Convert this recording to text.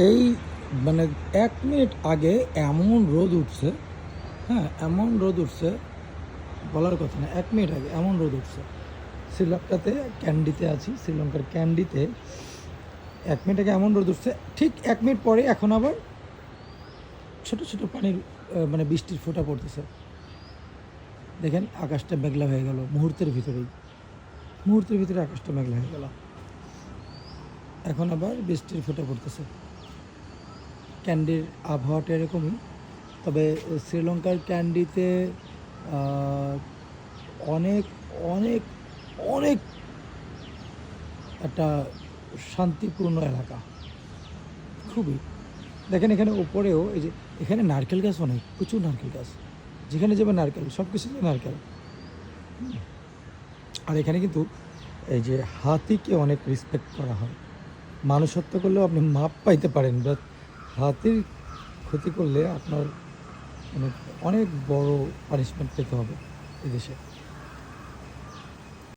এই মানে 1 মিনিট আগে এমন রোদ উঠছে, হ্যাঁ এমন রোদ উঠছে বলার কথা না। 1 মিনিট আগে এমন রোদ উঠছে। শ্রীলঙ্কাতে ক্যান্ডিতে আছি, শ্রীলঙ্কার ক্যান্ডিতে 1 মিনিট আগে এমন রোদ উঠছে, ঠিক 1 মিনিট পরে এখন আবার ছোট ছোট পানির মানে বৃষ্টির ফোঁটা পড়তেছে। দেখেন আকাশটা মেঘলা হয়ে গেল মুহূর্তের ভিতরে আকাশটা মেঘলা হয়ে গেল। এখন আবার বৃষ্টির ফোঁটা পড়তেছে। ক্যান্ডির আবহাওয়াটা এরকমই। তবে শ্রীলঙ্কার ক্যান্ডিতে অনেক অনেক অনেক একটা শান্তিপূর্ণ এলাকা, খুবই। দেখেন এখানে উপরেও এই যে এখানে নারকেল গাছ, অনেক প্রচুর নারকেল গাছ, যেখানে যাবে নারকেল, সব কিছুতে নারকেল। আর এখানে কিন্তু এই যে হাতিকে অনেক রেসপেক্ট করা হয়। মানুষ হত্যা করলেও আপনি মাপ পাইতে পারেন, বাট হাতির ক্ষতি করলে আপনার মানে অনেক বড় পানিশমেন্ট পেতে হবে এদেশে।